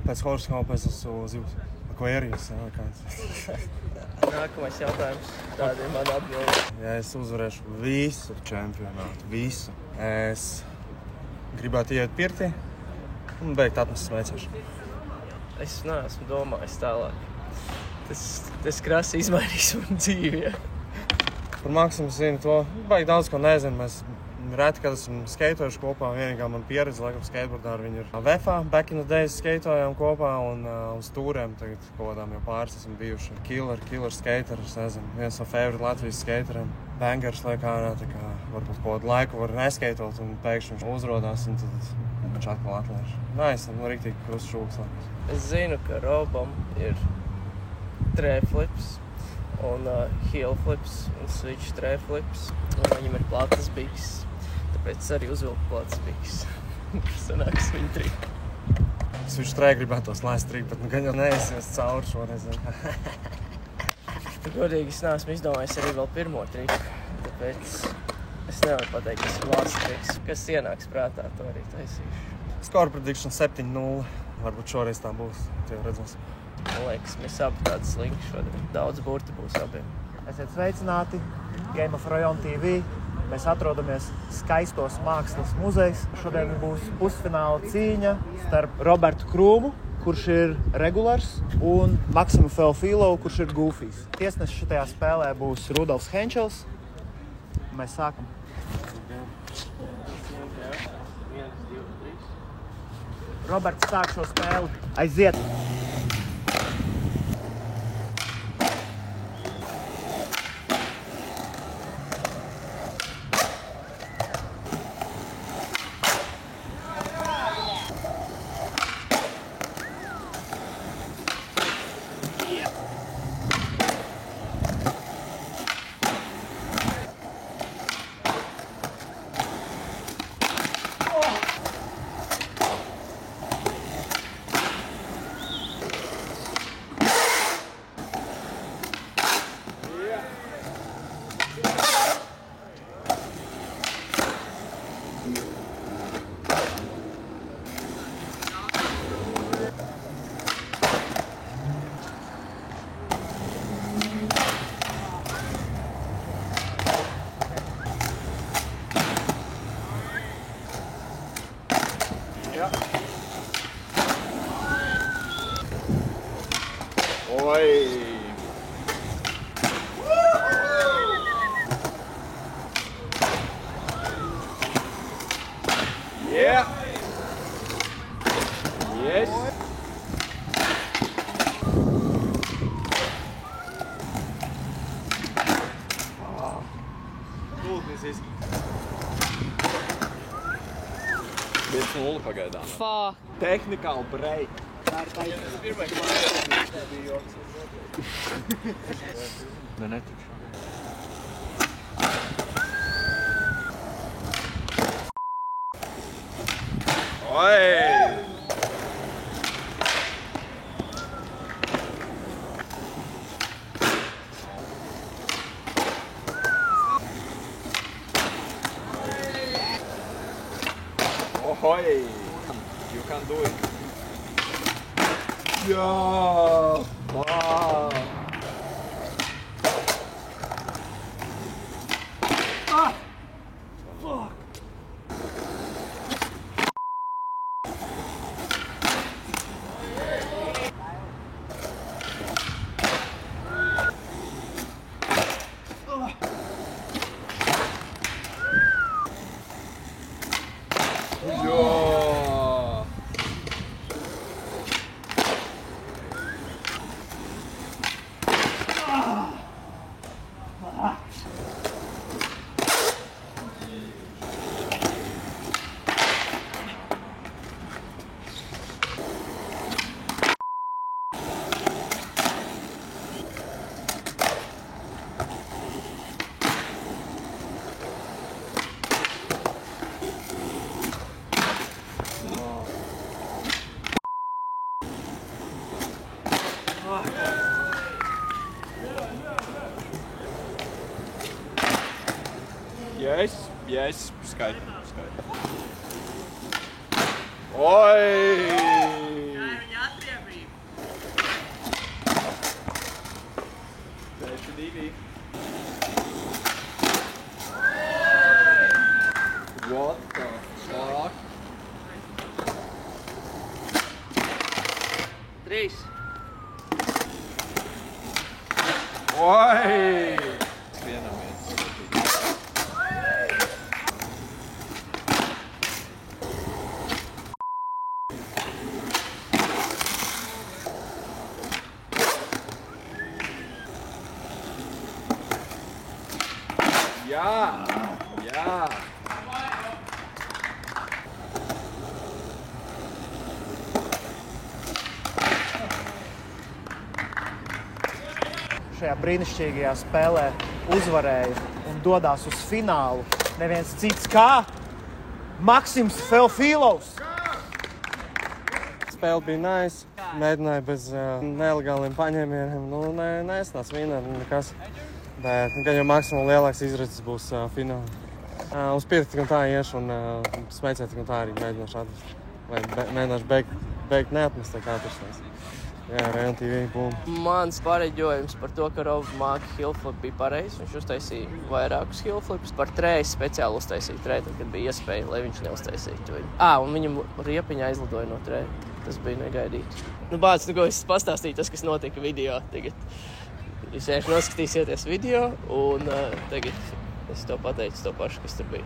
pēc horoskopa es esmu zivs. Aquarius, jā, kāds. Nākamais jautājums. Tāda ir mana atbilde. Ja es uzvarēšu visu čempionātu, visu, es gribētu iet pirtī un beigt atnesu smēcēšanu. Es neesmu domājis tālāk. Tas krasi izmainīs manu dzīvi, ja? Par Maksimu zinu to, baigi daudz ko nezinu. Mēs reti, kad esam skeitojuši kopā, vienīgā man pieredze, laikam, skateboardā ar viņu ir VFā. Back in the days skeitojām kopā un uz tūrēm tagad kodām jau pāris esam bijuši. Killer skater, es nezinu, viens no favorite Latvijas skateriem. Bangers liek ārā, tā kā varbūt kaut laiku var neskeitot un pēkšņi viņš uzrodās un tad viņš atkal atlaiž. Nice, riktīgi krusts šūks laikas. Es zinu, ka Robam ir trēflips un heel flips un switch trēflips. Un viņam ir platas biks. Tāpēc es arī uzvilku platas biks. Sanāks viņa triku. Switch trē gribētos laist triku, bet gan jau neesies cauri šoreiz. Godīgi es neesmu izdomājis arī vēl pirmo triku. Tāpēc es nevaru pateikt, kas ir last triks. Kas ienāks prātā, to arī taisīšu. Score prediction 7-0. Varbūt šoreiz tā būs. Tie redzēs. Man liekas, mēs abi tādi slinki šodien. Daudz burti būs abiem. Esiet sveicināti Game of Rayon TV. Mēs atrodamies Skaistos mākslas muzejs. Šodien būs pusfināla cīņa starp Robertu Krūmu, kurš ir regulārs, un Maksimu Feofilovu, kurš ir goofijs. Tiesnesis šitajā spēlē būs Rudolfs Henčels. Mēs sākam. Roberts sāk šo spēli. Aiziet! Yeah. Yes. Lūdnis 1-0 pagaidām. Fuck. Technical break. Tā ir taisnība. Pirmais, ka man bija joks. Ne, neticu. Oi! Ohoi! You can do it. Yeah! Wow! Ah! Fuck! Yes, skaidri. Oi! What the fuck? 3. Oi! Vienam viens. Jā! Jā! Šajā brīnišķīgajā spēlē uzvarēja un dodās uz finālu neviens cits kā Maksims Feofilovs. Spēle bija nice. Mēģināja bez nelegāliem paņēmieniem. Nesanāca vienā nekas. Bet gan jau maksimum lielāks izredzes būs fināli. Uz pirkti un tā iešu un smēcēt un tā arī mēģināšu atrast. Vai mēģināšu beigt neatmest, kā tur. Jā, Rayon TV, bum. Mans pareģojums par to, ka Rob māka hillflip bija pareizs. Viņš uztaisīja vairākus hillflips. Par trēju speciāli uztaisīja trēju, kad bija iespēja, lai viņš neuztaisītu viņu. Un viņam riepiņā izlidoja no trēju. Tas bija negaidīts. Bāc, ko es pastāstīju, tas, kas notika video. Tagad jūs vienkārši noskatīsieties video un tagad es to pateicu to pašu, kas tur bija.